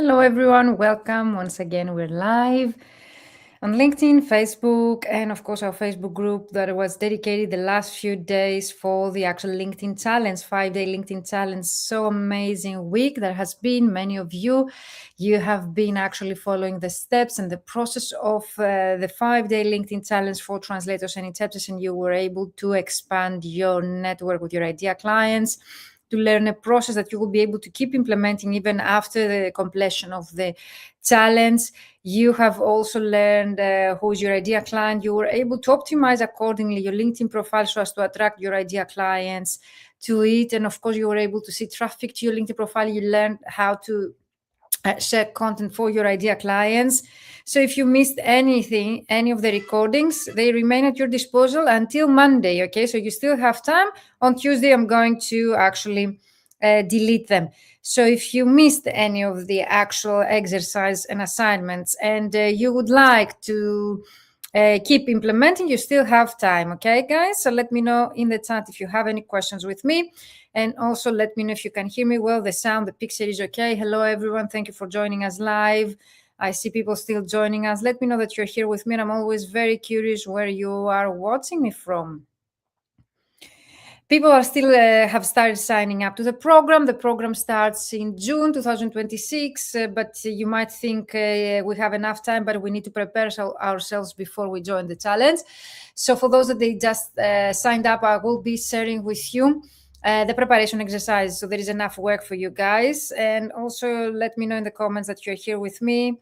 Hello, everyone. Welcome. Once again, we're live on LinkedIn, Facebook, and of course, our Facebook group that was dedicated the last few days for the actual LinkedIn challenge, 5-day LinkedIn challenge. So amazing week there has been. Many of you have been actually following the steps and the process of the 5-day LinkedIn challenge for translators and interpreters, and you were able to expand your network with your idea clients, to learn a process that you will be able to keep implementing even after the completion of the challenge. You have also learned who is your idea client. You were able to optimize accordingly your LinkedIn profile so as to attract your idea clients to it. And of course, you were able to see traffic to your LinkedIn profile. You learned how to share content for your idea clients. So if you missed anything, any of the recordings, they remain at your disposal until Monday. Okay, so you still have time. On Tuesday, I'm going to actually delete them. So if you missed any of the actual exercise and assignments and you would like to keep implementing, you still have time. Okay, guys? So let me know in the chat if you have any questions with me. And also let me know if you can hear me well. The sound, the picture is okay. Hello, everyone. Thank you for joining us live. I see people still joining us. Let me know that you're here with me. And I'm always very curious where you are watching me from. People are still have started signing up to the program. The program starts in June 2026, but you might think we have enough time, but we need to prepare ourselves before we join the challenge. So for those that they just signed up, I will be sharing with you the preparation exercise. So there is enough work for you guys. And also let me know in the comments that you're here with me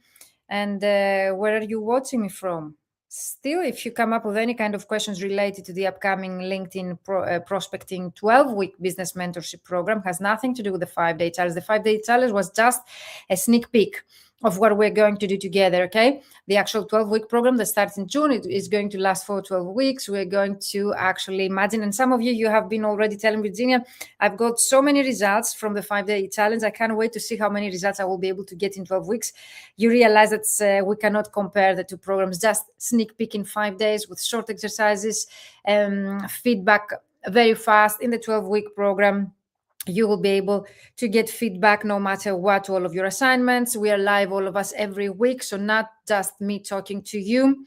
and where are you watching me from. Still, if you come up with any kind of questions related to the upcoming LinkedIn prospecting 12-week business mentorship program, has nothing to do with the 5-day challenge. The 5-day challenge was just a sneak peek of what we're going to do together, okay? The actual 12-week program that starts in June, it is going to last for 12 weeks. We're going to actually imagine, and some of you have been already telling Virginia, I've got so many results from the 5-day challenge. I can't wait to see how many results I will be able to get in 12 weeks. You realize that we cannot compare the two programs, just sneak peek in 5 days with short exercises, feedback very fast. In the 12-week program, you will be able to get feedback no matter what to all of your assignments. We are live, all of us, every week. So not just me talking to you,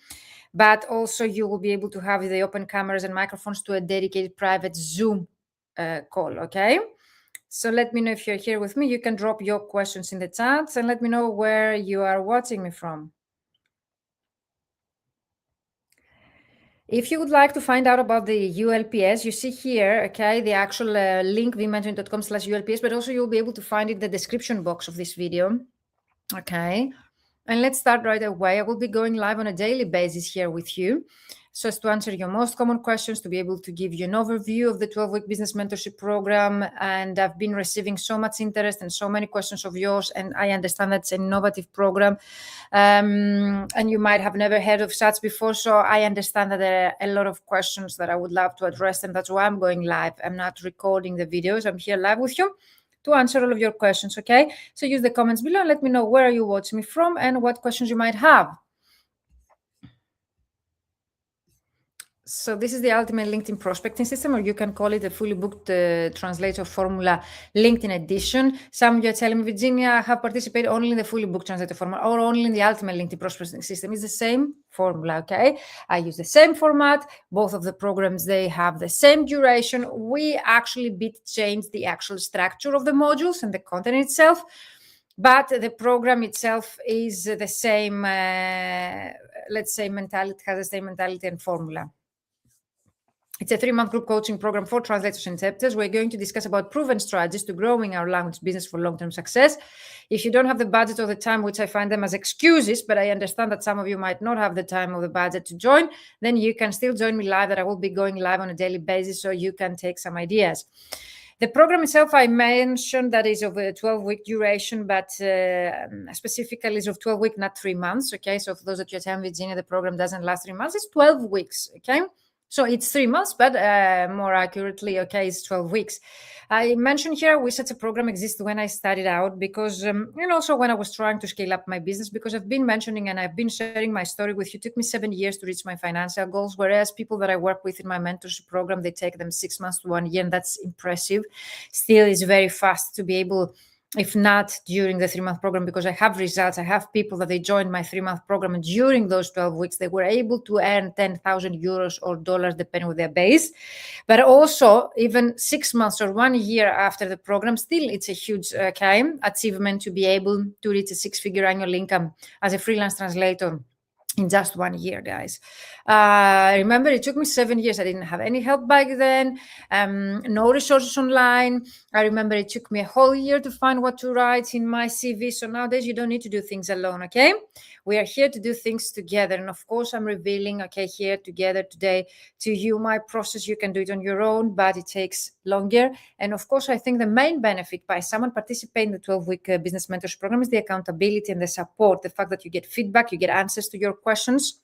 but also you will be able to have the open cameras and microphones to a dedicated private Zoom call, okay? So let me know if you're here with me. You can drop your questions in the chat and let me know where you are watching me from. If you would like to find out about the ULPS, you see here, okay, the actual link, vmentoring.com/ULPS, but also you'll be able to find it in the description box of this video, okay? And let's start right away. I will be going live on a daily basis here with you, so as to answer your most common questions, to be able to give you an overview of the 12-week business mentorship program. And I've been receiving so much interest and so many questions of yours, and I understand that's an innovative program. And you might have never heard of such before, so I understand that there are a lot of questions that I would love to address, and that's why I'm going live. I'm not recording the videos. I'm here live with you to answer all of your questions, okay? So use the comments below and let me know where are you watching me from and what questions you might have. So this is the ultimate LinkedIn prospecting system, or you can call it a fully booked translator formula LinkedIn edition. Some of you are telling me, Virginia, I have participated only in the fully booked translator formula or only in the ultimate LinkedIn prospecting system. It's the same formula, okay? I use the same format. Both of the programs, they have the same duration. We actually changed the actual structure of the modules and the content itself, but the program itself is the same, let's say, mentality, has the same mentality and formula. It's a 3-month group coaching program for translators and interpreters. We're going to discuss about proven strategies to growing our language business for long-term success. If you don't have the budget or the time, which I find them as excuses, but I understand that some of you might not have the time or the budget to join, then you can still join me live, that I will be going live on a daily basis so you can take some ideas. The program itself, I mentioned that is of a 12-week duration, but specifically is of 12 weeks, not 3 months, okay? So for those that you're telling Virginia, the program doesn't last 3 months, it's 12 weeks, okay? So it's 3 months, but more accurately, okay, it's 12 weeks. I mentioned here, we such a program exists when I started out because, and also when I was trying to scale up my business, because I've been mentioning and I've been sharing my story with you. It took me 7 years to reach my financial goals, whereas people that I work with in my mentorship program, they take them 6 months to 1 year, and that's impressive. Still, it's very fast to be able if not during the 3-month program, because I have results. I have people that they joined my 3-month program, and during those 12 weeks, they were able to earn 10,000 euros or dollars, depending on their base. But also, even 6 months or 1 year after the program, still it's a huge achievement to be able to reach a 6-figure annual income as a freelance translator in just 1 year, guys. Remember, it took me 7 years. I didn't have any help back then, no resources online. I remember it took me a whole year to find what to write in my CV. So nowadays, you don't need to do things alone, okay? We are here to do things together. And of course, I'm revealing, okay, here together today to you my process. You can do it on your own, but it takes longer. And of course, I think the main benefit by someone participating in the 12-week business mentors program is the accountability and the support, the fact that you get feedback, you get answers to your questions.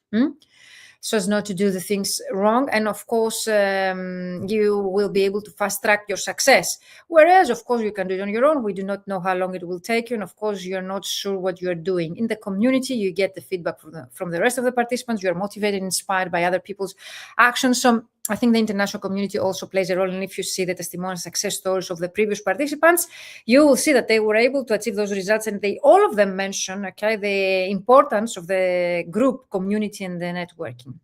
So as not to do the things wrong. And of course, you will be able to fast track your success. Whereas, of course, you can do it on your own. We do not know how long it will take you. And of course, you're not sure what you're doing. In the community, you get the feedback from the rest of the participants. You're motivated, inspired by other people's actions. So I think the international community also plays a role. And if you see the testimonial success stories of the previous participants, you will see that they were able to achieve those results. And they all of them mention, okay, the importance of the group, community, and the networking.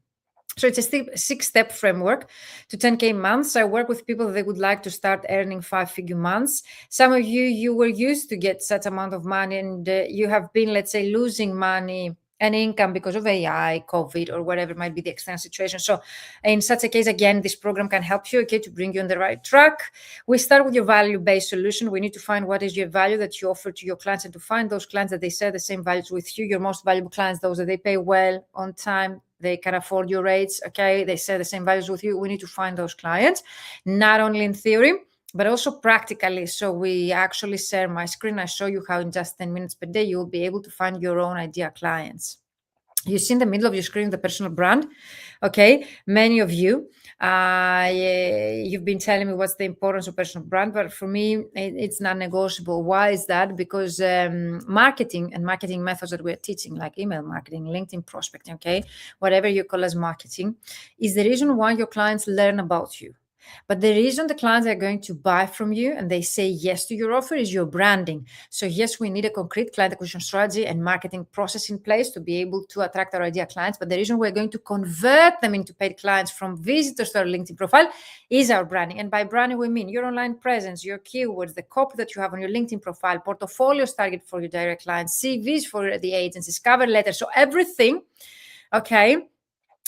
So it's a 6-step framework to 10K months. I work with people that would like to start earning 5-figure months. Some of you were used to get such amount of money, and you have been, let's say, losing money and income because of AI, COVID, or whatever might be the external situation. So in such a case, again, this program can help you, okay, to bring you on the right track. We start with your value-based solution. We need to find what is your value that you offer to your clients, and to find those clients that they share the same values with you. Your most valuable clients, those that they pay well, on time, they can afford your rates, okay, they share the same values with you. We need to find those clients, not only in theory, but also practically. So we actually share my screen. I show you how in just 10 minutes per day, you'll be able to find your own ideal clients. You see in the middle of your screen the personal brand, okay? Many of you, you've been telling me what's the importance of personal brand, but for me, it's not negotiable. Why is that? Because marketing and marketing methods that we're teaching, like email marketing, LinkedIn prospecting, okay, whatever you call as marketing, is the reason why your clients learn about you. But the reason the clients are going to buy from you and they say yes to your offer is your branding. So yes, we need a concrete client acquisition strategy and marketing process in place to be able to attract our ideal clients. But the reason we're going to convert them into paid clients from visitors to our LinkedIn profile is our branding. And by branding, we mean your online presence, your keywords, the copy that you have on your LinkedIn profile, portfolios target for your direct clients, CVs for the agencies, cover letters. So everything, okay,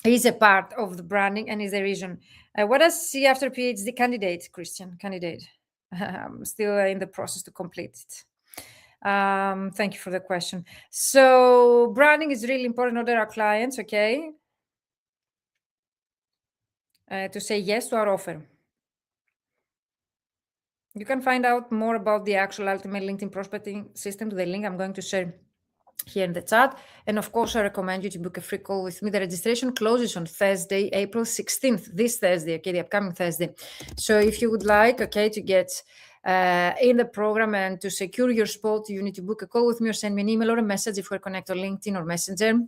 is a part of the branding and is the reason. What does C after PhD? Candidate, Christian, candidate. I'm still in the process to complete it. Thank you for the question. So branding is really important in order our clients, okay, to say yes to our offer. You can find out more about the actual ultimate LinkedIn prospecting system to the link I'm going to share here in the chat. And of course, I recommend you to book a free call with me. The registration closes on Thursday, April 16th, this Thursday, okay, the upcoming Thursday. So if you would like, okay, to get in the program and to secure your spot, you need to book a call with me or send me an email or a message if we're connected on LinkedIn or Messenger.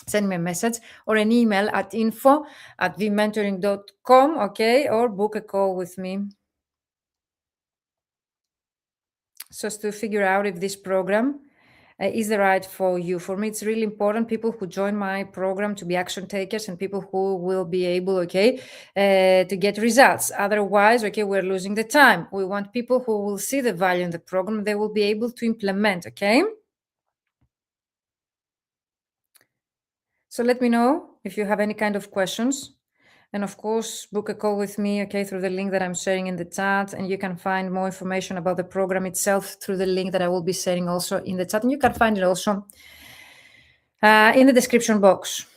Send me a message or an email at info@vmentoring.com, okay, or book a call with me. So as to figure out if this program is the right for you. For me, it's really important people who join my program to be action takers and people who will be able, okay, to get results. Otherwise, okay, we're losing the time. We want people who will see the value in the program. They will be able to implement, okay? So let me know if you have any kind of questions. And of course, book a call with me, okay, through the link that I'm sharing in the chat. And you can find more information about the program itself through the link that I will be sharing also in the chat. And you can find it also in the description box.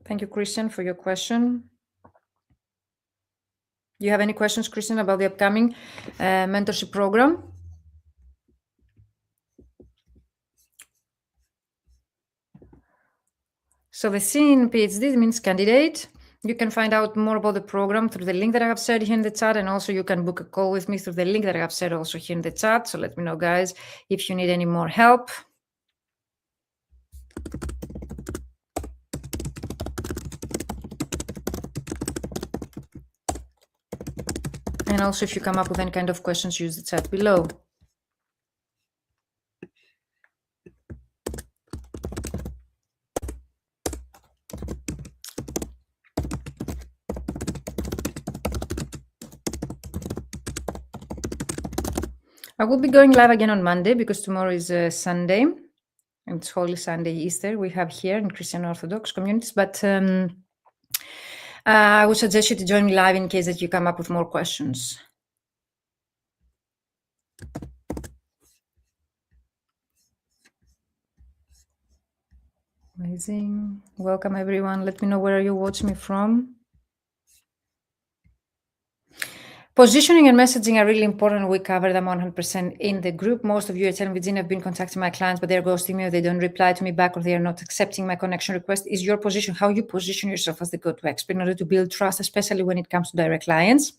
Thank you, Christian, for your question. Do you have any questions, Christian, about the upcoming mentorship program? So the C in PhD means candidate. You can find out more about the program through the link that I have said here in the chat. And also you can book a call with me through the link that I have said also here in the chat. So let me know, guys, if you need any more help. And also, if you come up with any kind of questions, use the chat below. I will be going live again on Monday because tomorrow is Sunday. And it's Holy Sunday, Easter, we have here in Christian Orthodox communities. But I would suggest you to join me live in case that you come up with more questions. Amazing. Welcome, everyone. Let me know where you watch me from. Positioning and messaging are really important. We cover them 100% in the group. Most of you at Virginia have been contacting my clients, but they're ghosting me, or they don't reply to me back, or they are not accepting my connection request. Is your position how you position yourself as the go-to expert in order to build trust, especially when it comes to direct clients?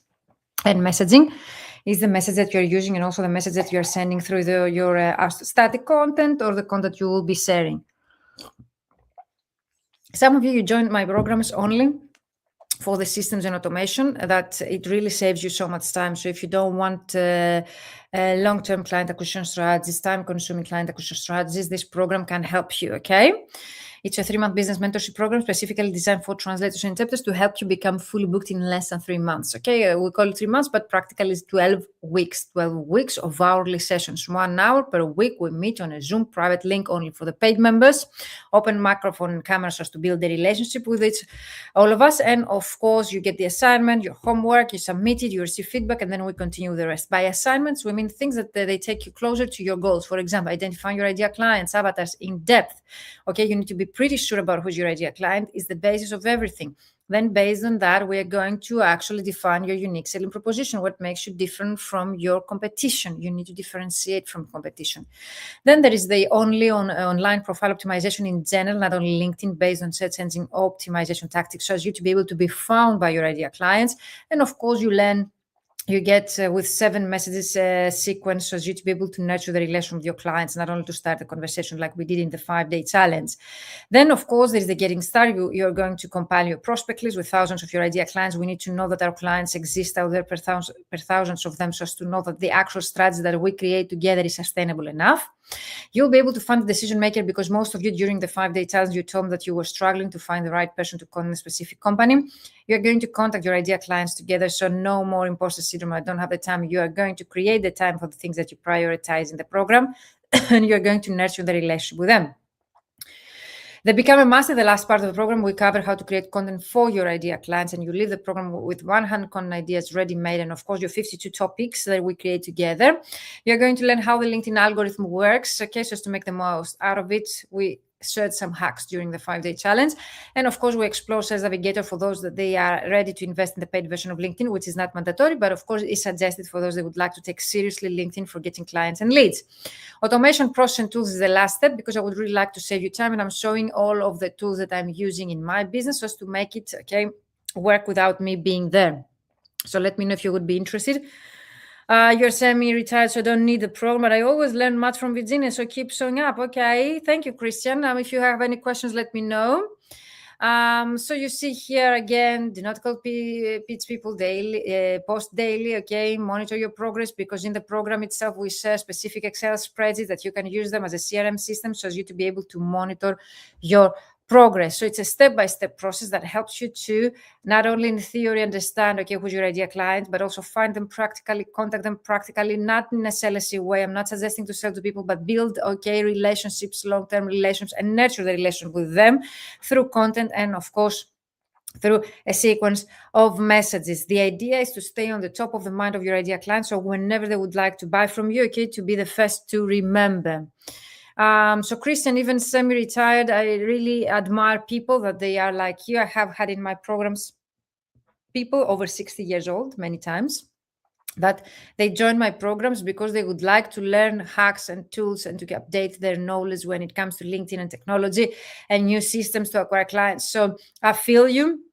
And messaging is the message that you're using, and also the message that you're sending through your static content or the content you will be sharing. Some of you joined my programs only for the systems and automation, that it really saves you so much time. So if you don't want long-term client acquisition strategies, time-consuming client acquisition strategies, this program can help you, okay? It's a 3-month business mentorship program specifically designed for translators and interpreters to help you become fully booked in less than 3 months, okay? We call it 3 months, but practically it's 12 weeks. 12 weeks of hourly sessions. 1 hour per week we meet on a Zoom private link only for the paid members. Open microphone and camera so as to build a relationship with all of us. And of course, you get the assignment, your homework, you submit it, you receive feedback, and then we continue the rest. By assignments, we mean things that they take you closer to your goals. For example, identifying your ideal clients, avatars in depth. Okay, you need to be pretty sure about who's your ideal client is the basis of everything. Then based on that, we are going to actually define your unique selling proposition, what makes you different from your competition. You need to differentiate from competition. Then there is the online profile optimization in general, not only LinkedIn, based on search engine optimization tactics, so as you to be able to be found by your ideal clients. And of course, you get with 7 messages sequence, so as you to be able to nurture the relation with your clients, not only to start the conversation like we did in the 5-day challenge. Then, of course, there is the getting started. You're going to compile your prospect list with thousands of your ideal clients. We need to know that our clients exist out there per thousands of them, so as to know that the actual strategy that we create together is sustainable enough. You'll be able to find the decision maker because most of you during the 5-day challenge, you told me that you were struggling to find the right person to contact a specific company. You're going to contact your ideal clients together. So no more imposter syndrome. I don't have the time. You are going to create the time for the things that you prioritize in the program, and you're going to nurture the relationship with them. The Become a Master, the last part of the program, we cover how to create content for your ideal clients, and you leave the program with 100 content ideas ready-made, and of course your 52 topics that we create together. You're going to learn how the LinkedIn algorithm works, okay, so as to make the most out of it. We shared some hacks during the 5-day challenge. And of course, we explore Sales Navigator for those that they are ready to invest in the paid version of LinkedIn, which is not mandatory, but of course is suggested for those that would like to take seriously LinkedIn for getting clients and leads. Automation process and tools is the last step because I would really like to save you time, and I'm showing all of the tools that I'm using in my business so as to make it, okay, work without me being there. So let me know if you would be interested. You're semi-retired, so I don't need the program, but I always learn much from Virginia, so keep showing up. Okay, thank you, Christian. If you have any questions, let me know. So you see here again, do not call pitch people daily, post daily, okay, monitor your progress, because in the program itself, we share specific Excel spreadsheets that you can use them as a CRM system so as you to be able to monitor your progress. So it's a step-by-step process that helps you to not only in theory understand, okay, who's your ideal client, but also find them practically, contact them practically, not in a salesy way. I'm not suggesting to sell to people, but build, okay, relationships, long-term relationships, and nurture the relationship with them through content and, of course, through a sequence of messages. The idea is to stay on the top of the mind of your ideal client, so whenever they would like to buy from you, okay, to be the first to remember. So Christian, even semi-retired, I really admire people that they are like you. I have had in my programs people over 60 years old many times that they join my programs because they would like to learn hacks and tools and to update their knowledge when it comes to LinkedIn and technology and new systems to acquire clients. So I feel you.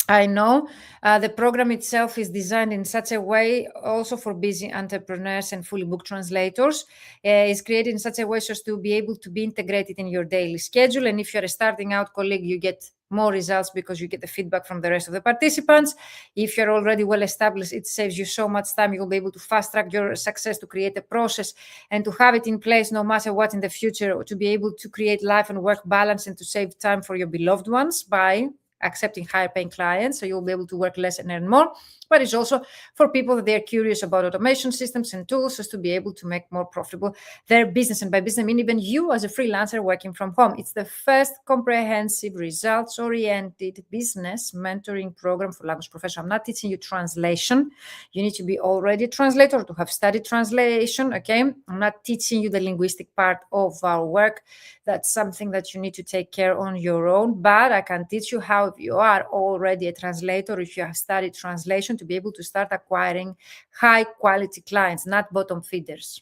I know the program itself is designed in such a way also for busy entrepreneurs and fully booked translators. It's created in such a way so as to be able to be integrated in your daily schedule. And if you're a starting out colleague, you get more results because you get the feedback from the rest of the participants. If you're already well established, it saves you so much time. You'll be able to fast track your success, to create a process and to have it in place no matter what in the future, to be able to create life and work balance and to save time for your beloved ones by accepting higher paying clients. So you'll be able to work less and earn more. But it's also for people that they're curious about automation systems and tools, just to be able to make more profitable their business. And by business, I mean even you as a freelancer working from home. It's the first comprehensive, results-oriented business mentoring program for language professionals. I'm not teaching you translation. You need to be already a translator, to have studied translation, okay? I'm not teaching you the linguistic part of our work. That's something that you need to take care on your own. But I can teach you how, if you are already a translator, if you have studied translation, to be able to start acquiring high quality clients, not bottom feeders.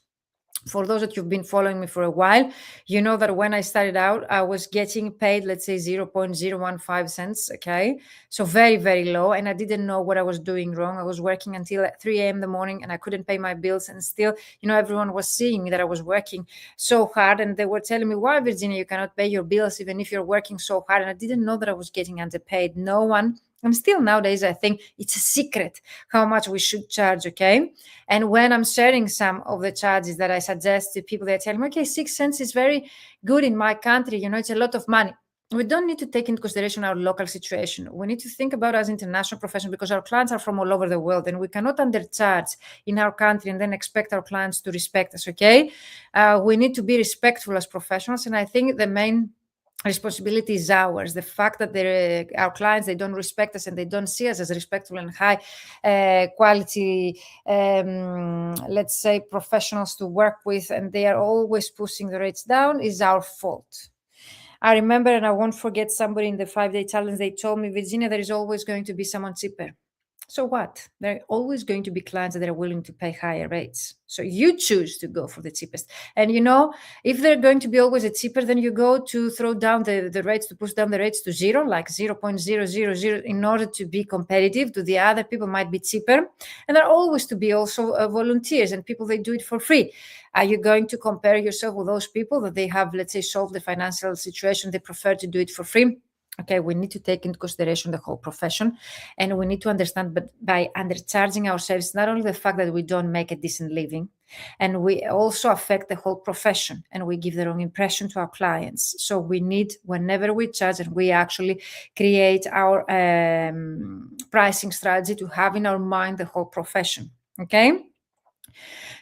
For those that you've been following me for a while, you know that when I started out, I was getting paid, let's say 0.015 cents, okay? So very, very low. And I didn't know what I was doing wrong. I was working until 3 a.m. in the morning and I couldn't pay my bills. And still, everyone was seeing that I was working so hard. And they were telling me, why, Virginia, you cannot pay your bills even if you're working so hard? And I didn't know that I was getting underpaid. No one. And still nowadays, I think it's a secret how much we should charge, okay? And when I'm sharing some of the charges that I suggest to people, they're telling me, okay, 6 cents is very good in my country. It's a lot of money. We don't need to take into consideration our local situation. We need to think about us international professionals, because our clients are from all over the world and we cannot undercharge in our country and then expect our clients to respect us, okay? We need to be respectful as professionals. And I think the main responsibility is ours. The fact that our clients, they don't respect us and they don't see us as respectful and high quality, let's say, professionals to work with, and they are always pushing the rates down, is our fault. I remember, and I won't forget, somebody in the 5-day challenge, they told me, Virginia, there is always going to be someone cheaper. So what? There are always going to be clients that are willing to pay higher rates. So you choose to go for the cheapest. And if they're going to be always a cheaper, then you go to throw down the rates, to push down the rates to zero, like 0.000, in order to be competitive to the other people might be cheaper. And there are always to be also volunteers and people, they do it for free. Are you going to compare yourself with those people that they have, let's say, solved the financial situation, they prefer to do it for free? Okay, we need to take into consideration the whole profession, and we need to understand, but by undercharging ourselves, not only the fact that we don't make a decent living, and we also affect the whole profession, and we give the wrong impression to our clients. So we need, whenever we charge, and we actually create our pricing strategy, to have in our mind the whole profession, okay?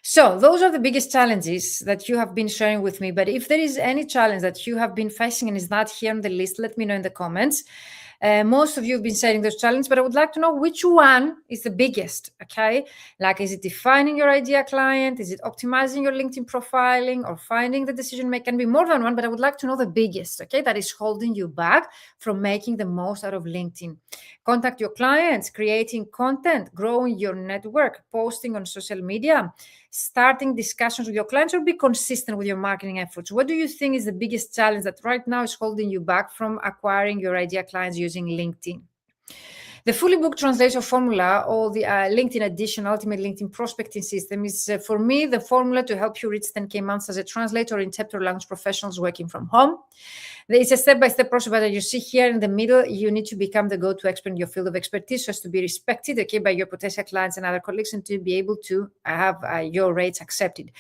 So those are the biggest challenges that you have been sharing with me. But if there is any challenge that you have been facing and is not here on the list, let me know in the comments. Most of you have been sharing those challenges, but I would like to know which one is the biggest, okay? Like, is it defining your ideal client? Is it optimizing your LinkedIn profiling, or finding the decision maker? Can be more than one, but I would like to know the biggest, okay? That is holding you back from making the most out of LinkedIn. Contact your clients, creating content, growing your network, posting on social media, starting discussions with your clients, or be consistent with your marketing efforts. What do you think is the biggest challenge that right now is holding you back from acquiring your ideal clients using LinkedIn? The fully booked translation formula, or the LinkedIn Edition Ultimate LinkedIn Prospecting System, is for me the formula to help you reach 10K months as a translator or interpreter language professionals working from home. It's a step-by-step process, but as you see here in the middle, you need to become the go-to expert in your field of expertise, so as to be respected, okay, by your potential clients and other colleagues, and to be able to have your rates accepted.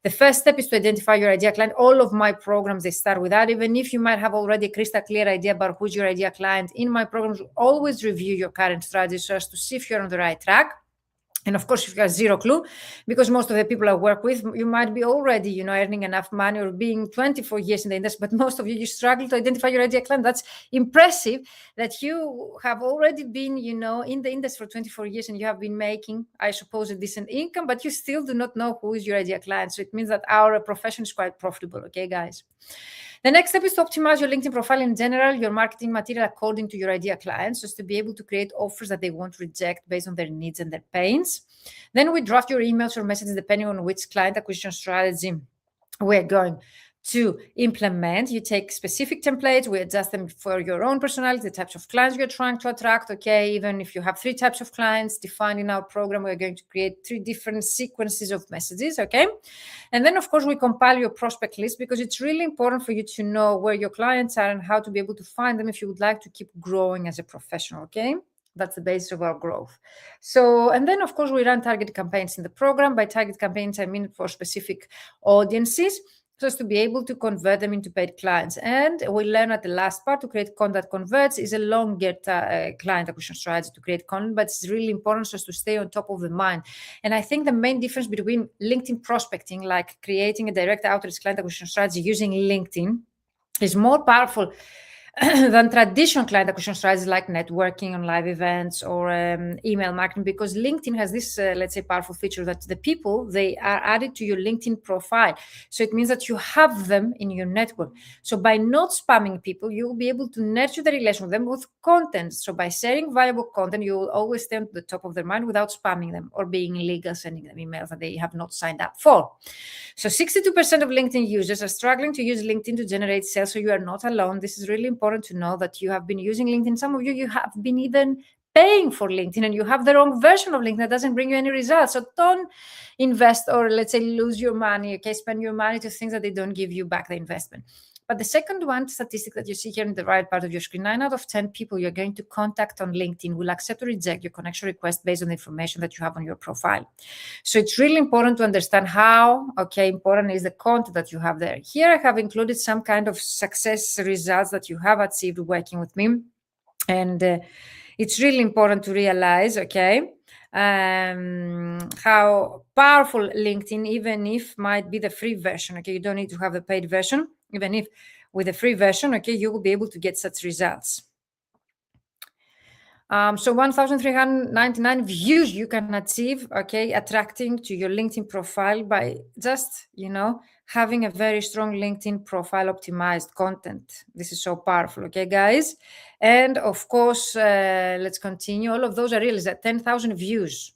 The first step is to identify your ideal client. All of my programs, they start with that. Even if you might have already a crystal clear idea about who's your ideal client, in my programs, always review your current strategy so as to see if you're on the right track. And of course, if you have zero clue, because most of the people I work with, you might be already, earning enough money or being 24 years in the industry, but most of you struggle to identify your ideal client. That's impressive that you have already been, in the industry for 24 years and you have been making, I suppose, a decent income, but you still do not know who is your ideal client. So it means that our profession is quite profitable. Okay, guys. The next step is to optimize your LinkedIn profile in general, your marketing material according to your ideal clients, just to be able to create offers that they won't reject based on their needs and their pains. Then we draft your emails or messages depending on which client acquisition strategy we're going To implement, you take specific templates, we adjust them for your own personality, the types of clients you're trying to attract. Okay, even if you have 3 types of clients defined in our program, we're going to create 3 different sequences of messages. Okay, and then of course we compile your prospect list, because it's really important for you to know where your clients are and how to be able to find them if you would like to keep growing as a professional. Okay, that's the basis of our growth. So, and then of course we run target campaigns in the program. By target campaigns, I mean for specific audiences, so as to be able to convert them into paid clients. And we learn at the last part to create content that converts is a longer client acquisition strategy to create content, but it's really important so as to stay on top of the mind. And I think the main difference between LinkedIn prospecting, like creating a direct outreach client acquisition strategy using LinkedIn, is more powerful than traditional client acquisition strategies like networking on live events or email marketing, because LinkedIn has this, let's say, powerful feature that the people, they are added to your LinkedIn profile. So it means that you have them in your network. So by not spamming people, you will be able to nurture the relation with them with content. So by sharing valuable content, you will always stay on the top of their mind without spamming them or being illegal, sending them emails that they have not signed up for. So 62% of LinkedIn users are struggling to use LinkedIn to generate sales. So you are not alone. This is really important to know that you have been using LinkedIn. Some of you have been even paying for LinkedIn and you have the wrong version of LinkedIn that doesn't bring you any results. So don't invest, or let's say lose your money, okay, spend your money to things that they don't give you back the investment. But the second one statistic that you see here in the right part of your screen, 9 out of 10 people you're going to contact on LinkedIn will accept or reject your connection request based on the information that you have on your profile. So it's really important to understand how, okay, important is the content that you have there. Here I have included some kind of success results that you have achieved working with me. And it's really important to realize, okay, how powerful LinkedIn, even if might be the free version, okay, you don't need to have the paid version, even if with the free version, okay, you will be able to get such results. So 1,399 views you can achieve, okay, attracting to your LinkedIn profile by just, having a very strong LinkedIn profile optimized content. This is so powerful, okay, guys? And of course, let's continue. All of those are real. Is that 10,000 views?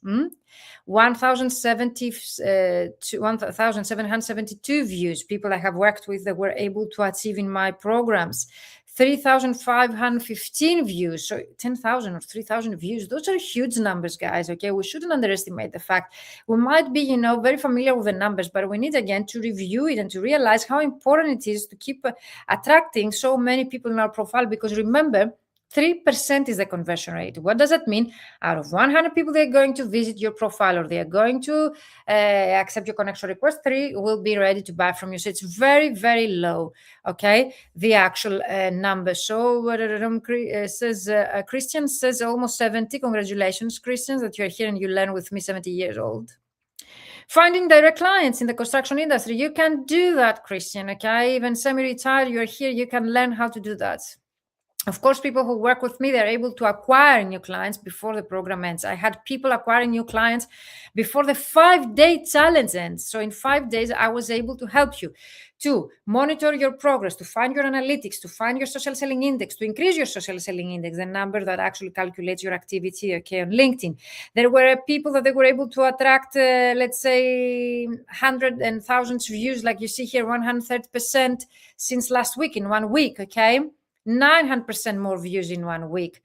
1,772 views. People I have worked with that were able to achieve in my programs. 3,515 views. So 10,000 or 3,000 views. Those are huge numbers, guys. Okay, we shouldn't underestimate the fact. We might be, very familiar with the numbers, but we need again to review it and to realize how important it is to keep attracting so many people in our profile. Because remember, 3% is the conversion rate. What does that mean? Out of 100 people, they're going to visit your profile or they are going to accept your connection request, 3 will be ready to buy from you. So it's very, very low, okay, the actual number. So Christian says almost 70. Congratulations, Christian, that you're here and you learn with me, 70 years old. Finding direct clients in the construction industry. You can do that, Christian, okay? Even semi-retired, you're here, you can learn how to do that. Of course, people who work with me, they're able to acquire new clients before the program ends. I had people acquiring new clients before the 5-day challenge ends. So in 5 days, I was able to help you to monitor your progress, to find your analytics, to find your social selling index, to increase your social selling index, the number that actually calculates your activity, okay, on LinkedIn. There were people that they were able to attract, let's say, hundreds and thousands of views, like you see here, 130% since last week, in 1 week, okay? 900% more views in 1 week.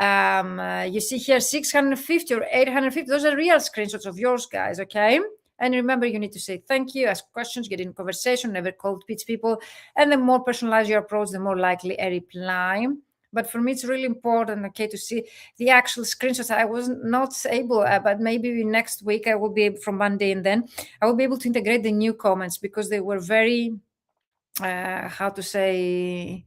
You see here 650 or 850. Those are real screenshots of yours, guys, okay? And remember, you need to say thank you, ask questions, get in conversation, never cold pitch people. And the more personalized your approach, the more likely a reply. But for me, it's really important, okay, to see the actual screenshots. I was not able, but maybe next week I will be able, from Monday, and then I will be able to integrate the new comments because they were very, how to say,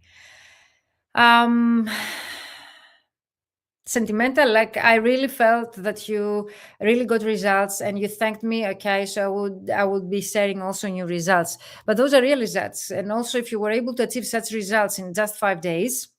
sentimental. Like I really felt that you really got results and you thanked me, okay, so I would be sharing also new results, but those are real results. And also if you were able to achieve such results in just 5 days,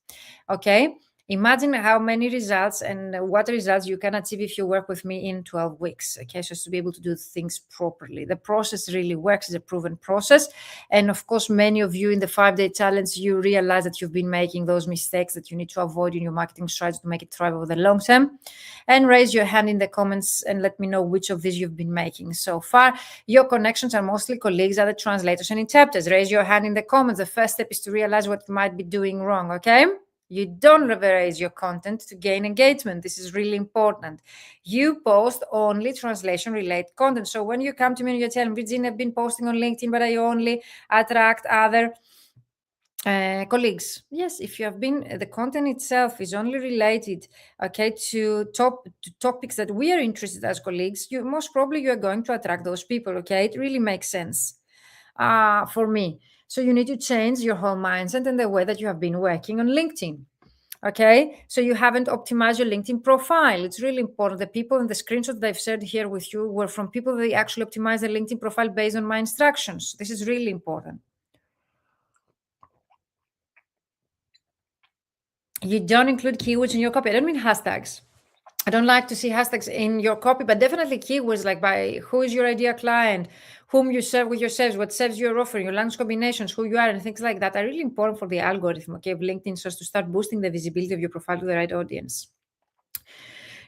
okay, Imagine how many results and what results you can achieve if you work with me in 12 weeks. Okay, so to be able to do things properly. The process really works. It's a proven process. And of course, many of you in the 5-day challenge, you realize that you've been making those mistakes that you need to avoid in your marketing strategy to make it thrive over the long term. And raise your hand in the comments and let me know which of these you've been making so far. Your connections are mostly colleagues, other translators and interpreters. Raise your hand in the comments. The first step is to realize what you might be doing wrong, okay? You don't raise your content to gain engagement. This is really important. You post only translation-related content. So when you come to me and you tell me, Virginia, I've been posting on LinkedIn, but I only attract other colleagues. Yes, if you have been, the content itself is only related, okay, to topics that we are interested as colleagues, you most probably you are going to attract those people, okay? It really makes sense for me. So you need to change your whole mindset and the way that you have been working on LinkedIn. Okay, so you haven't optimized your LinkedIn profile. It's really important. The people in the screenshots that I've shared here with you were from people that actually optimize their LinkedIn profile based on my instructions. This is really important. You don't include keywords in your copy. I don't mean hashtags. I don't like to see hashtags in your copy, but definitely keywords like by who is your ideal client, whom you serve with your service, what service you're offering, your language combinations, who you are, and things like that are really important for the algorithm, okay, of LinkedIn, so as to start boosting the visibility of your profile to the right audience.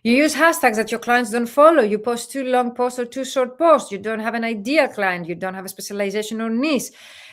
You use hashtags that your clients don't follow. You post too long posts or too short posts. You don't have an ideal client. You don't have a specialization or niche.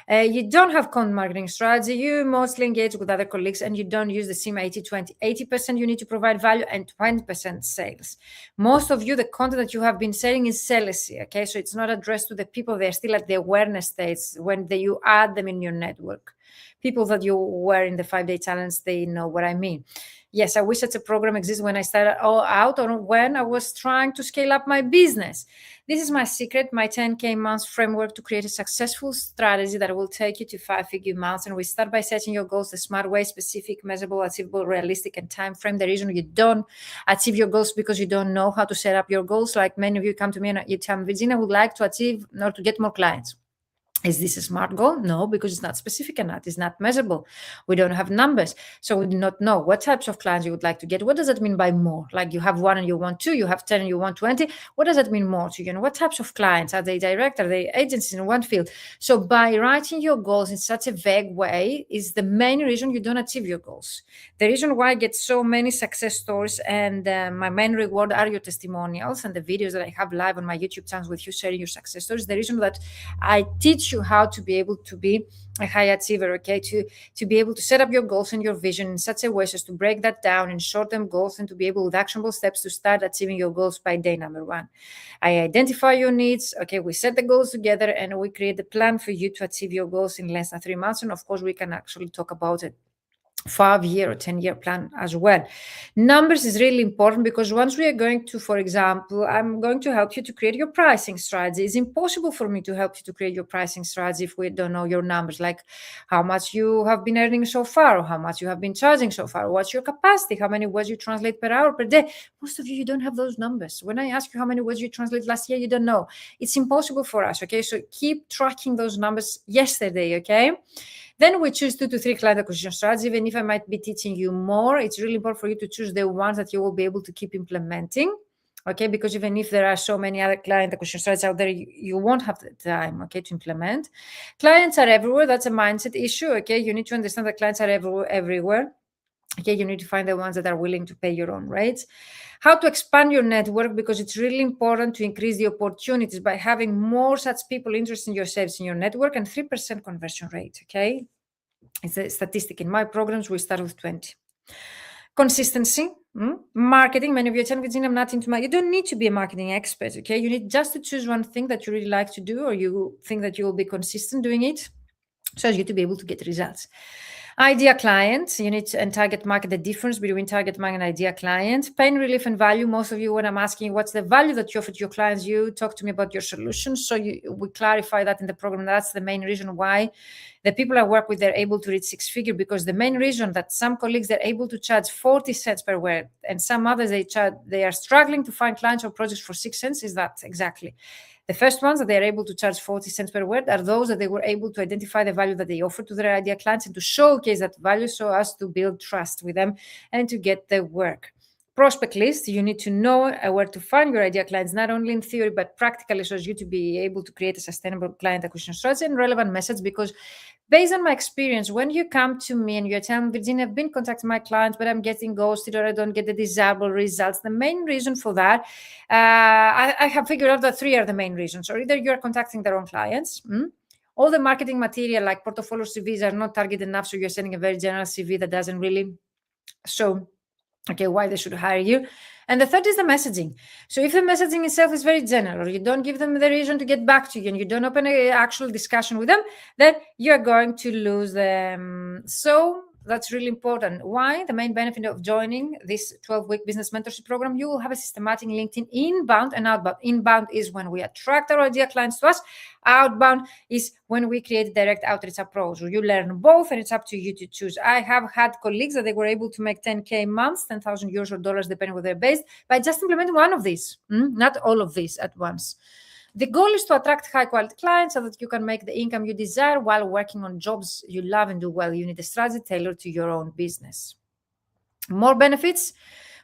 You don't have content marketing strategy. You mostly engage with other colleagues and you don't use the same 80-20. 80% you need to provide value and 20% sales. Most of you, the content that you have been selling is salesy, okay? So it's not addressed to the people. They're still at the awareness stage when you add them in your network. People that you were in the 5-day challenge, they know what I mean. Yes, I wish such a program exists when I started out or when I was trying to scale up my business. This is my secret, my 10K months framework to create a successful strategy that will take you to 5-figure months. And we start by setting your goals the smart way, specific, measurable, achievable, realistic, and time frame. The reason you don't achieve your goals because you don't know how to set up your goals. Like many of you come to me and you tell me, Virginia, I would like to achieve or to get more clients. Is this a smart goal? No, because it's not specific enough. It's not measurable. We don't have numbers. So we do not know what types of clients you would like to get. What does that mean by more? Like you have 1 and you want 2, you have 10 and you want 20. What does that mean more to you? And what types of clients? Are they direct? Are they agencies in one field? So by writing your goals in such a vague way is the main reason you don't achieve your goals. The reason why I get so many success stories and my main reward are your testimonials and the videos that I have live on my YouTube channel with you sharing your success stories. The reason that I teach you how to be able to be a high achiever, okay, to be able to set up your goals and your vision in such a way as to break that down in short-term goals and to be able with actionable steps to start achieving your goals by day number 1. I identify your needs, okay, we set the goals together and we create the plan for you to achieve your goals in less than 3 months. And of course, we can actually talk about it 5-year or 10-year plan as well. Numbers is really important because once we are going to, for example, I'm going to help you to create your pricing strategy. It's impossible for me to help you to create your pricing strategy if we don't know your numbers, like how much you have been earning so far, or how much you have been charging so far, what's your capacity, how many words you translate per hour, per day. Most of you don't have those numbers. When I ask you how many words you translate last year, you don't know. It's impossible for us, okay? So keep tracking those numbers yesterday, okay? Then we choose 2 to 3 client acquisition strategies. Even if I might be teaching you more, it's really important for you to choose the ones that you will be able to keep implementing. Okay, because even if there are so many other client acquisition strategies out there, you won't have the time, okay, to implement. Clients are everywhere. That's a mindset issue, okay? You need to understand that clients are everywhere. Okay, you need to find the ones that are willing to pay your own rates. How to expand your network, because it's really important to increase the opportunities by having more such people interested in your service in your network, and 3% conversion rate, okay? It's a statistic. In my programs, we start with 20. Consistency, marketing. Many of you tell me, I'm not into marketing. You don't need to be a marketing expert, okay? You need just to choose one thing that you really like to do, or you think that you will be consistent doing it, so as you to be able to get results. Idea clients, you need to and target market, the difference between target market and idea client. Pain relief and value. Most of you, when I'm asking what's the value that you offer to your clients, you talk to me about your solutions. So we clarify that in the program. That's the main reason why the people I work with, they're able to reach 6-figure, because the main reason that some colleagues, they're able to charge 40 cents per word and some others, they are struggling to find clients or projects for 6 cents is that exactly. The first ones that they are able to charge 40 cents per word are those that they were able to identify the value that they offer to their ideal clients and to showcase that value so as to build trust with them and to get the work. Prospect list, you need to know where to find your ideal clients, not only in theory, but practically, so as you to be able to create a sustainable client acquisition strategy and relevant message. Because based on my experience, when you come to me and you're telling Virginia, I've been contacting my clients, but I'm getting ghosted or I don't get the desirable results. The main reason for that, I have figured out that 3 are the main reasons. Or either you're contacting the wrong clients, all the marketing material like portfolio CVs are not targeted enough, so you're sending a very general CV that doesn't really show why they should hire you. And the third is the messaging. So if the messaging itself is very general, or you don't give them the reason to get back to you, and you don't open an actual discussion with them, then you're going to lose them. So that's really important. Why? The main benefit of joining this 12-week business mentorship program, you will have a systematic LinkedIn inbound and outbound. Inbound is when we attract our ideal clients to us. Outbound is when we create direct outreach approach. You learn both, and it's up to you to choose. I have had colleagues that they were able to make 10K months, 10,000 euros or dollars, depending where they're based, by just implementing one of these, not all of these at once. The goal is to attract high-quality clients so that you can make the income you desire while working on jobs you love and do well. You need a strategy tailored to your own business. More benefits.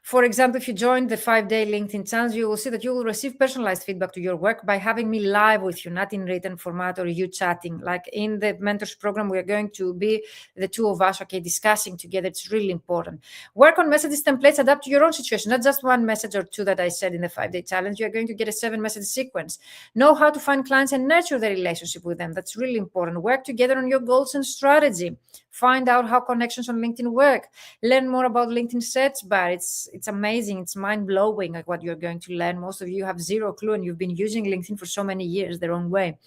For example, if you join the 5-day LinkedIn challenge, you will see that you will receive personalized feedback to your work by having me live with you, not in written format or you chatting. Like in the mentors program, we are going to be the two of us, discussing together. It's really important. Work on messages templates, adapt to your own situation, not just one message or two that I said in the 5-day challenge. You are going to get a 7-message sequence. Know how to find clients and nurture the relationship with them. That's really important. Work together on your goals and strategy. Find out how connections on LinkedIn work. Learn more about LinkedIn search bar. It's amazing. It's mind-blowing like what you're going to learn. Most of you have zero clue, and you've been using LinkedIn for so many years the wrong way.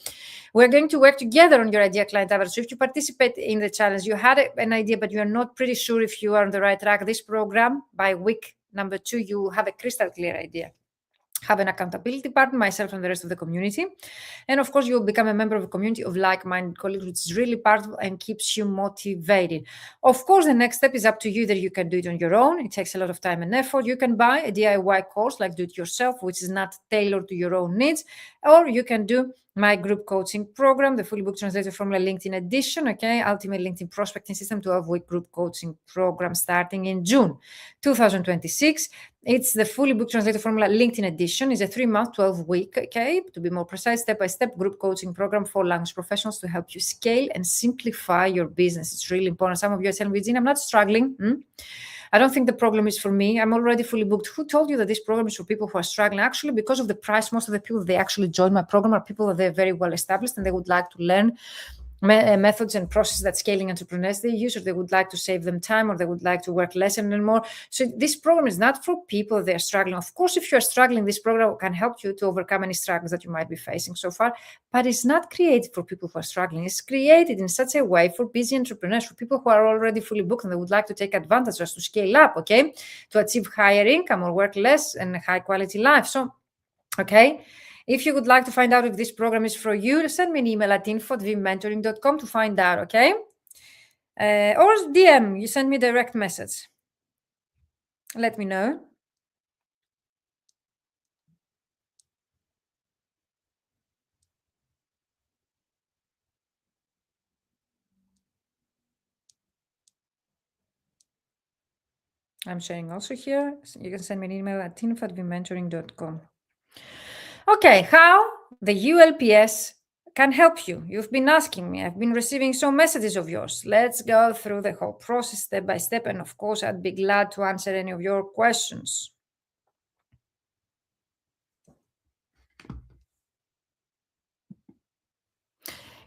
We're going to work together on your ideal client avatar. So if you participate in the challenge, you had an idea, but you're not pretty sure if you are on the right track. This program, by week number 2, you will have a crystal clear idea. Have an accountability partner, myself and the rest of the community. And of course, you'll become a member of a community of like-minded colleagues, which is really powerful and keeps you motivated. Of course, the next step is up to you that you can do it on your own. It takes a lot of time and effort. You can buy a DIY course like Do It Yourself, which is not tailored to your own needs, or you can do my group coaching program, the fully booked translator formula LinkedIn edition, ultimate LinkedIn prospecting system, 12-week group coaching program starting in June 2026. It's the fully booked translator formula LinkedIn edition. It's a 3-month, 12-week, to be more precise, step-by-step group coaching program for language professionals to help you scale and simplify your business. It's really important. Some of you are telling me, Virginia, I'm not struggling. I don't think the program is for me. I'm already fully booked. Who told you that this program is for people who are struggling? Actually, because of the price, most of the people they actually join my program are people that they're very well established and they would like to learn methods and processes that scaling entrepreneurs they use, or they would like to save them time, or they would like to work less and more. So this program is not for people that are struggling. Of course, if you're struggling, this program can help you to overcome any struggles that you might be facing so far, but it's not created for people who are struggling. It's created in such a way for busy entrepreneurs, for people who are already fully booked and they would like to take advantage just to scale up, to achieve higher income or work less and a high quality life. So, if you would like to find out if this program is for you, send me an email at info@vmentoring.com to find out, or DM, you send me a direct message. Let me know. I'm sharing also here. You can send me an email at info@vmentoring.com. How the ULPS can help you. You've been asking me. I've been receiving some messages of yours. Let's go through the whole process step by step. And of course, I'd be glad to answer any of your questions.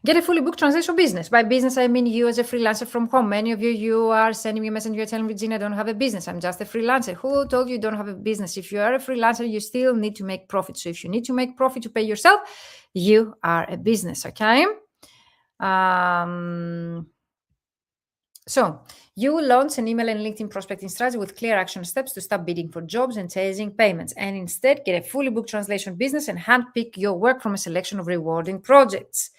Get a fully booked translation business. By business, I mean you as a freelancer from home. Many of you are sending me a message. You're telling me, Virginia, I don't have a business. I'm just a freelancer. Who told you don't have a business? If you are a freelancer, you still need to make profit. So if you need to make profit to pay yourself, you are a business, So you will launch an email and LinkedIn prospecting strategy with clear action steps to stop bidding for jobs and chasing payments, and instead get a fully booked translation business and handpick your work from a selection of rewarding projects.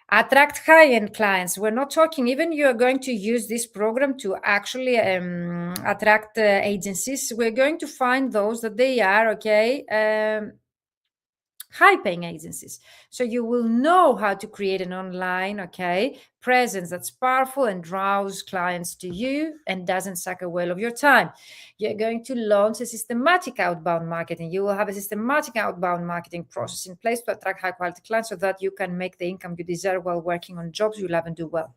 Attract high-end clients. We're not talking, even you are going to use this program to actually attract agencies. We're going to find those that they are, high-paying agencies. So you will know how to create an online, presence that's powerful and draws clients to you and doesn't suck away all of your time. You're going to launch a systematic outbound marketing. You will have a systematic outbound marketing process in place to attract high-quality clients so that you can make the income you deserve while working on jobs you love and do well.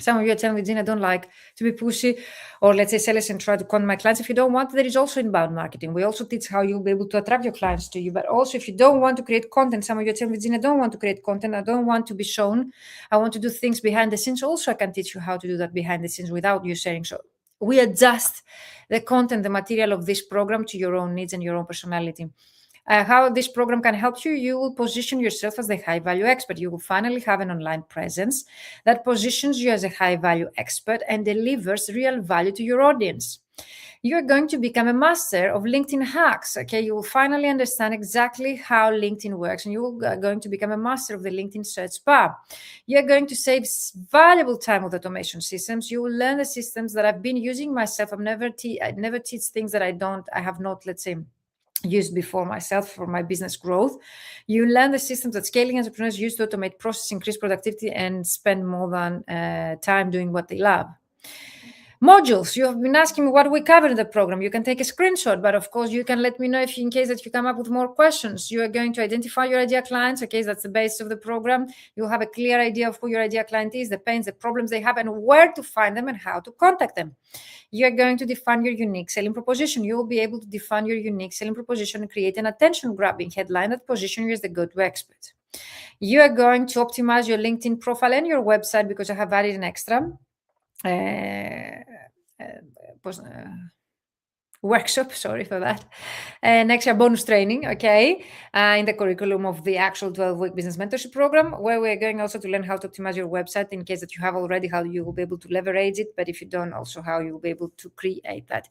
Some of you are telling me, Gina, I don't like to be pushy, or let's say sellers and try to con my clients. If you don't want, there is also inbound marketing. We also teach how you'll be able to attract your clients to you. But also, if you don't want to create content, some of you are telling me, Gina, I don't want to create content. I don't want to be shown. I want to do things behind the scenes. Also, I can teach you how to do that behind the scenes without you sharing. So we adjust the content, the material of this program to your own needs and your own personality. How this program can help you, you will position yourself as the high value expert. You will finally have an online presence that positions you as a high value expert and delivers real value to your audience. You're going to become a master of LinkedIn hacks. You will finally understand exactly how LinkedIn works, and you're going to become a master of the LinkedIn search bar. You're going to save valuable time with automation systems. You will learn the systems that I've been using myself. I never teach things that I have not, let's say, used before myself for my business growth. You learn the systems that scaling entrepreneurs use to automate process, increase productivity, and spend more than time doing what they love. Modules. You have been asking me what we cover in the program. You can take a screenshot, but of course you can let me know if in case that you come up with more questions. You are going to identify your ideal clients. That's the base of the program. You'll have a clear idea of who your ideal client is, the pains, the problems they have, and where to find them and how to contact them. You're going to define your unique selling proposition. You will be able to define your unique selling proposition and create an attention-grabbing headline that positions you as the go-to expert. You are going to optimize your LinkedIn profile and your website because I have added an extra workshop, sorry for that, an extra bonus training, in the curriculum of the actual 12-week business mentorship program, where we're going also to learn how to optimize your website in case that you have already, how you will be able to leverage it, but if you don't, also how you will be able to create that.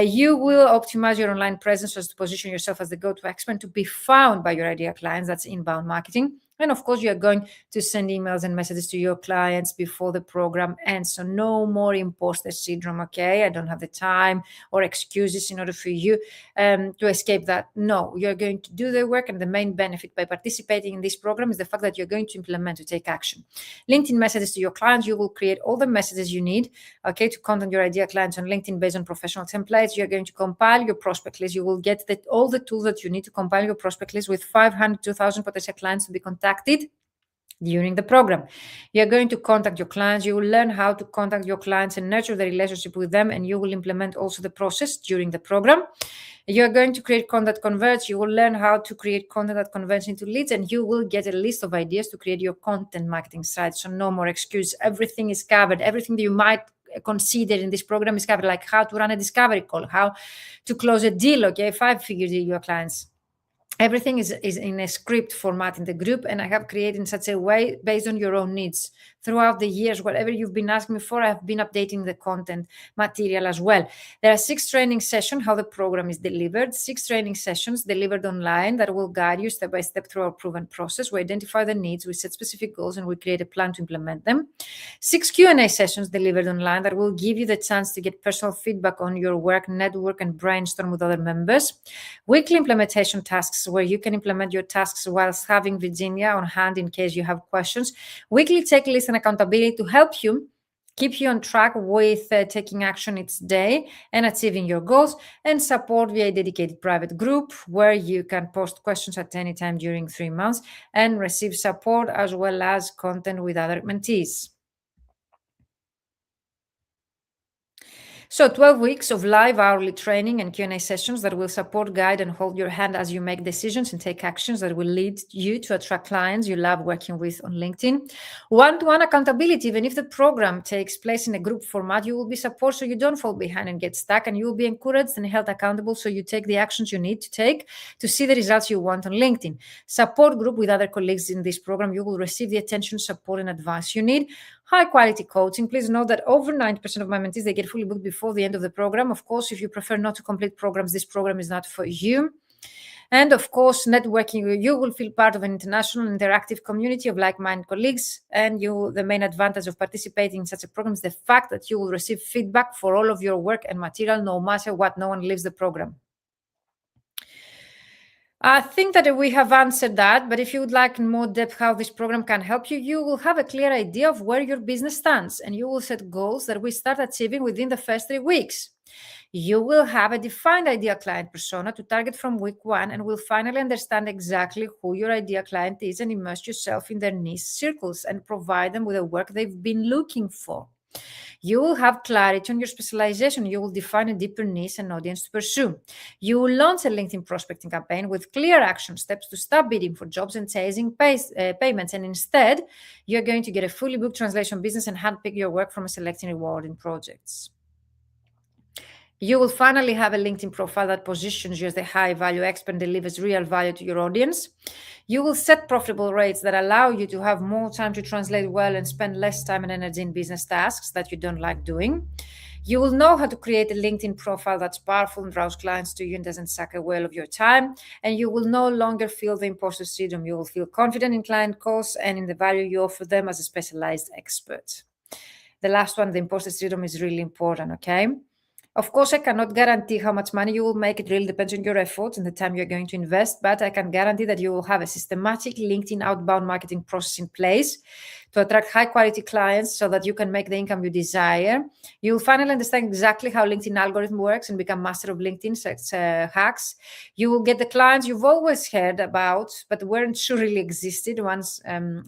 You will optimize your online presence so as to position yourself as the go-to expert to be found by your ideal clients. That's inbound marketing. And of course, you are going to send emails and messages to your clients before the program ends. So no more imposter syndrome, I don't have the time or excuses in order for you to escape that. No, you're going to do the work. And the main benefit by participating in this program is the fact that you're going to implement, to take action. LinkedIn messages to your clients. You will create all the messages you need, to contact your ideal clients on LinkedIn based on professional templates. You're going to compile your prospect list. You will get all the tools that you need to compile your prospect list with 500 to 1,000 potential clients to be contacted during the program. You're going to contact your clients. You will learn how to contact your clients and nurture the relationship with them, and you will implement also the process during the program. You're going to create content that converts. You will learn how to create content that converts into leads, and you will get a list of ideas to create your content marketing strategy. So no more excuse. Everything is covered. Everything that you might consider in this program is covered, like how to run a discovery call, how to close a deal, 5-figure deal, your clients. Everything is in a script format in the group, and I have created in such a way based on your own needs. Throughout the years, whatever you've been asking me for, I've been updating the content material as well. There are 6 training sessions, how the program is delivered, 6 training sessions delivered online that will guide you step by step through our proven process. We identify the needs, we set specific goals, and we create a plan to implement them. 6 Q&A sessions delivered online that will give you the chance to get personal feedback on your work, network, and brainstorm with other members. Weekly implementation tasks where you can implement your tasks whilst having Virginia on hand in case you have questions. Weekly checklists and accountability to help you keep you on track with taking action each day and achieving your goals, and support via a dedicated private group where you can post questions at any time during 3 months and receive support as well as content with other mentees. So 12 weeks of live hourly training and Q&A sessions that will support, guide, and hold your hand as you make decisions and take actions that will lead you to attract clients you love working with on LinkedIn. One-to-one accountability. Even if the program takes place in a group format, you will be supported so you don't fall behind and get stuck, and you will be encouraged and held accountable so you take the actions you need to take to see the results you want on LinkedIn. Support group with other colleagues in this program. You will receive the attention, support, and advice you need. High quality coaching. Please note that over 90% of my mentees, they get fully booked before the end of the program. Of course, if you prefer not to complete programs, this program is not for you. And of course, networking, you will feel part of an international interactive community of like-minded colleagues. And the main advantage of participating in such a program is the fact that you will receive feedback for all of your work and material, no matter what. No one leaves the program. I think that we have answered that, but if you would like in more depth how this program can help you, you will have a clear idea of where your business stands and you will set goals that we start achieving within the first 3 weeks. You will have a defined ideal client persona to target from week 1 and will finally understand exactly who your ideal client is and immerse yourself in their niche circles and provide them with the work they've been looking for. You will have clarity on your specialization. You will define a deeper niche and audience to pursue. You will launch a LinkedIn prospecting campaign with clear action steps to stop bidding for jobs and chasing payments. And instead, you're going to get a fully booked translation business and handpick your work from a selecting rewarding projects. You will finally have a LinkedIn profile that positions you as the high value expert and delivers real value to your audience. You will set profitable rates that allow you to have more time to translate well and spend less time and energy in business tasks that you don't like doing. You will know how to create a LinkedIn profile that's powerful and draws clients to you and doesn't suck away all of your time. And you will no longer feel the imposter syndrome. You will feel confident in client calls and in the value you offer them as a specialized expert. The last one, the imposter syndrome, is really important, okay? Of course, I cannot guarantee how much money you will make. It really depends on your efforts and the time you're going to invest, but I can guarantee that you will have a systematic LinkedIn outbound marketing process in place to attract high quality clients so that you can make the income you desire. You will finally understand exactly how LinkedIn algorithm works and become master of LinkedIn hacks. You will get the clients you've always heard about, but weren't sure really existed, ones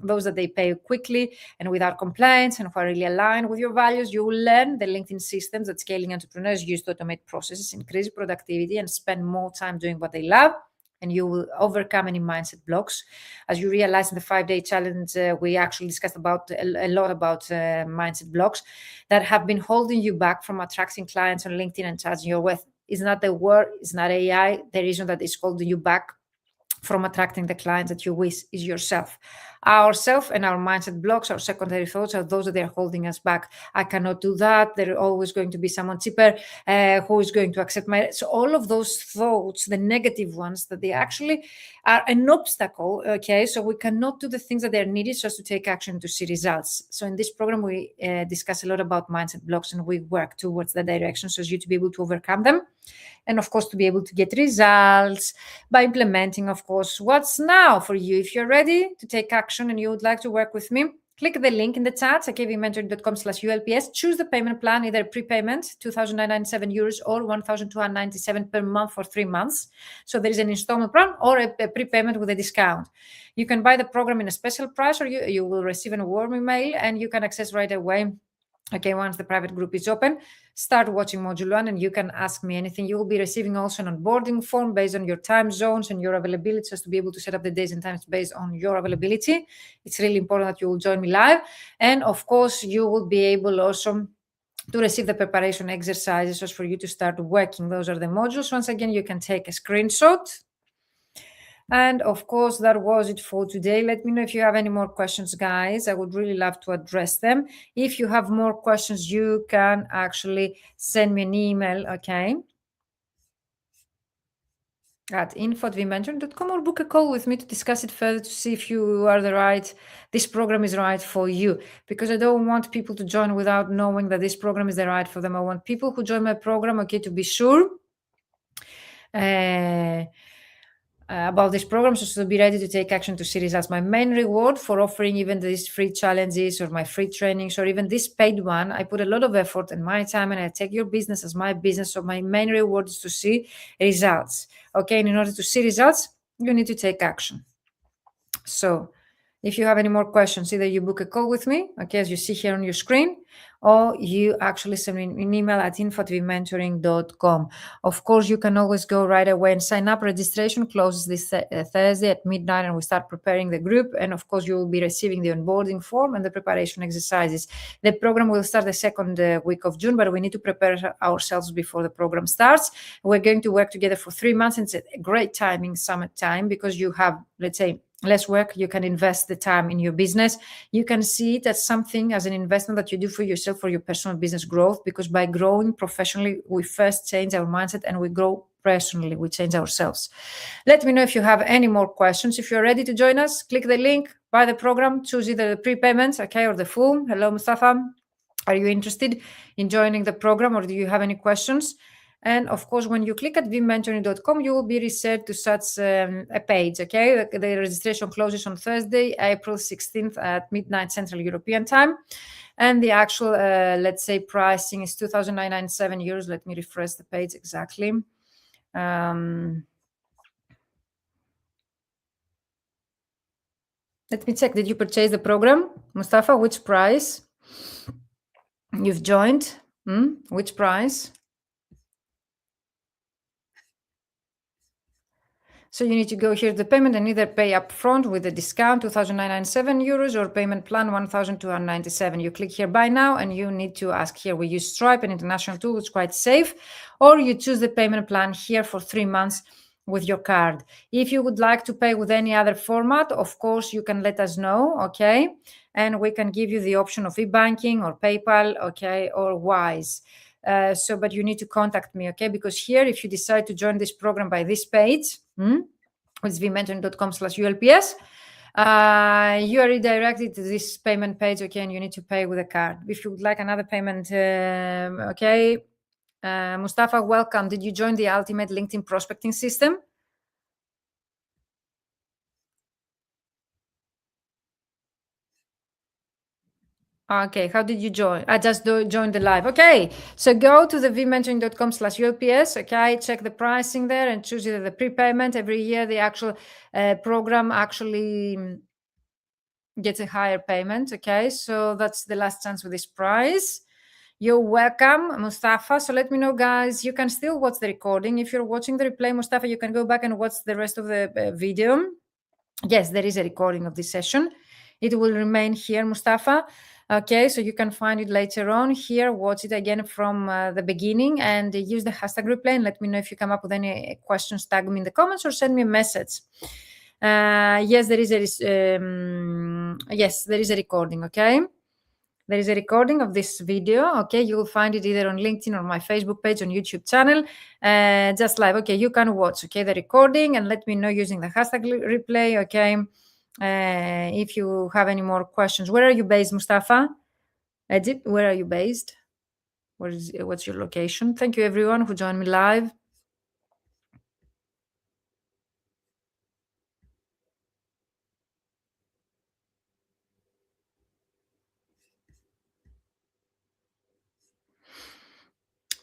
those that they pay quickly and without complaints and who are really aligned with your values. You will learn the LinkedIn systems that scaling entrepreneurs use to automate processes, increase productivity, and spend more time doing what they love. And you will overcome any mindset blocks. As you realize in the 5-day challenge, we actually discussed about a lot about mindset blocks that have been holding you back from attracting clients on LinkedIn and charging your worth. It's not the word, it's not AI. The reason that is holding you back from attracting the clients that you wish is yourself. Ourself and our mindset blocks, our secondary thoughts are those that are holding us back. I cannot do that. There are always going to be someone cheaper who is going to accept my. So all of those thoughts, the negative ones, that they actually are an obstacle. Okay, so we cannot do the things that are needed just to take action to see results. So in this program, we discuss a lot about mindset blocks and we work towards that direction so as you to be able to overcome them. And of course, to be able to get results by implementing, of course, what's now for you. If you're ready to take action and you would like to work with me, click the link in the chat, akvmentoring.com/ULPS. Choose the payment plan, either prepayment, €2,997 or €1,297 per month for 3 months. So there is an installment plan or a prepayment with a discount. You can buy the program in a special price or you will receive a warm email and you can access right away. Okay, once the private group is open, start watching Module 1 and you can ask me anything. You will be receiving also an onboarding form based on your time zones and your availability, just to be able to set up the days and times based on your availability. It's really important that you will join me live. And of course, you will be able also to receive the preparation exercises just for you to start working. Those are the modules. Once again, you can take a screenshot. And of course, that was it for today. Let me know if you have any more questions, guys. I would really love to address them. If you have more questions, you can actually send me an email, okay, at info@vmentoring.com or book a call with me to discuss it further to see if you are this program is right for you. Because I don't want people to join without knowing that this program is the right for them. I want people who join my program, okay, to be sure about this program, so to be ready to take action to see results. My main reward for offering even these free challenges or my free trainings or even this paid one, I put a lot of effort and my time and I take your business as my business. So my main reward is to see results. Okay, and in order to see results, you need to take action. So if you have any more questions, either you book a call with me, okay, as you see here on your screen, or you actually send me an email at info@vmentoring.com. Of course, you can always go right away and sign up. Registration closes this Thursday at midnight and we start preparing the group. And of course, you will be receiving the onboarding form and the preparation exercises. The program will start the second week of June, but we need to prepare ourselves before the program starts. We're going to work together for 3 months. It's a great timing, summertime, because you have, let's say, less work. You can invest the time in your business. You can see it as something, as an investment that you do for yourself, for your personal business growth, because by growing professionally, we first change our mindset and we grow personally, we change ourselves. Let me know if you have any more questions. If you're ready to join us, click the link, buy the program, choose either the prepayments, okay, or the full. Hello, Mustafa. Are you interested in joining the program or do you have any questions? And of course, when you click at vmentoring.com, you will be referred to such a page. Okay, the registration closes on Thursday, April 16th at midnight Central European Time. And the actual, let's say, pricing is 2,997 euros. Let me refresh the page exactly. Let me check. Did you purchase the program, Mustafa? Which price you've joined? Which price? So you need to go here to the payment and either pay upfront with a discount, 2,997 euros, or payment plan, 1,297. You click here buy now, and you need to ask here. We use Stripe, an international tool, which is quite safe, or you choose the payment plan here for 3 months with your card. If you would like to pay with any other format, of course, you can let us know, okay? And we can give you the option of e-banking or PayPal, okay, or Wise. But you need to contact me, okay? Because here, if you decide to join this program by this page, it's vmentoring.com/ULPS, you are redirected to this payment page, okay? And you need to pay with a card. If you would like another payment, okay? Mustafa, welcome. Did you join the Ultimate LinkedIn Prospecting System? Okay, how did you join? I just joined the live. Okay, so go to the vmentoring.com/ULPS. Okay, check the pricing there and choose either the prepayment. Every year, the actual program actually gets a higher payment. Okay, so that's the last chance with this price. You're welcome, Mustafa. So let me know, guys. You can still watch the recording. If you're watching the replay, Mustafa, you can go back and watch the rest of the video. Yes, there is a recording of this session. It will remain here, Mustafa. Okay, so you can find it later on here. Watch it again from the beginning and use the hashtag replay and let me know if you come up with any questions. Tag me in the comments or send me a message. Yes, there is a recording. Okay, there is a recording of this video. Okay, you will find it either on LinkedIn or my Facebook page, on YouTube channel, just live. Okay, you can watch, okay, the recording and let me know using the hashtag replay, okay, if you have any more questions. Where are you based, Mustafa? Egypt, where are you based? What's your location? Thank you, everyone who joined me live.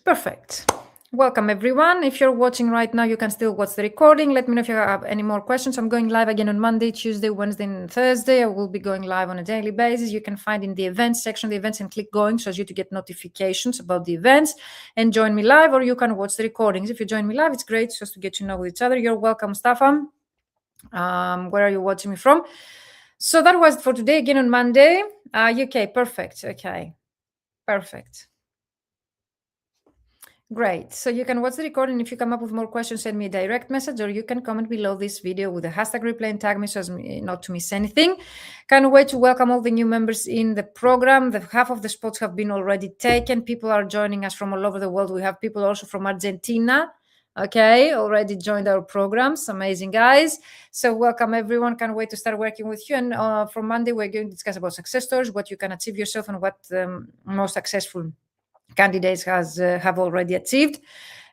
Perfect. Welcome, everyone. If you're watching right now, you can still watch the recording. Let me know if you have any more questions. I'm going live again on Monday, Tuesday, Wednesday, and Thursday. I will be going live on a daily basis. You can find in the events section, the events, and click going so as you to get notifications about the events and join me live, or you can watch the recordings. If you join me live, it's great just to get to know each other. You're welcome, Mustafa. Where are you watching me from? So that was for today. Again on Monday. UK, perfect. Okay, perfect. Great. So you can watch the recording. If you come up with more questions, send me a direct message, or you can comment below this video with the hashtag replay and tag me so as not to miss anything. Can't wait to welcome all the new members in the program. Half of the spots have been already taken. People are joining us from all over the world. We have people also from Argentina. Okay, already joined our programs. Amazing, guys. So welcome, everyone. Can't wait to start working with you. And from Monday, we're going to discuss about success stories, what you can achieve yourself, and what most successful candidates have already achieved.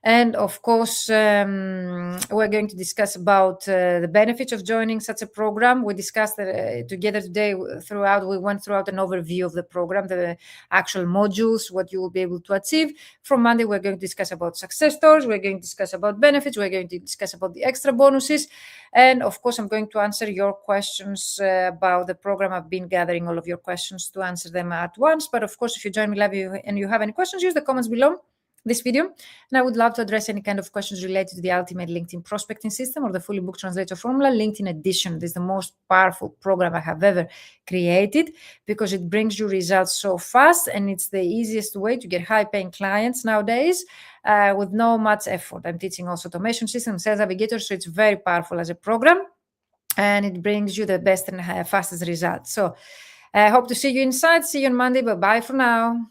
And of course, we're going to discuss about the benefits of joining such a program. We discussed together today throughout. We went throughout an overview of the program, the actual modules, what you will be able to achieve. From Monday, we're going to discuss about success stories. We're going to discuss about benefits. We're going to discuss about the extra bonuses. And of course, I'm going to answer your questions about the program. I've been gathering all of your questions to answer them at once. But of course, if you join me live and you have any questions, use the comments below this video, and I would love to address any kind of questions related to the Ultimate LinkedIn Prospecting System or the Fully Booked Translator Formula. LinkedIn Edition is the most powerful program I have ever created because it brings you results so fast, and it's the easiest way to get high-paying clients nowadays with no much effort. I'm teaching also automation systems, sales navigators, so it's very powerful as a program, and it brings you the best and fastest results. So I hope to see you inside. See you on Monday. Bye-bye for now.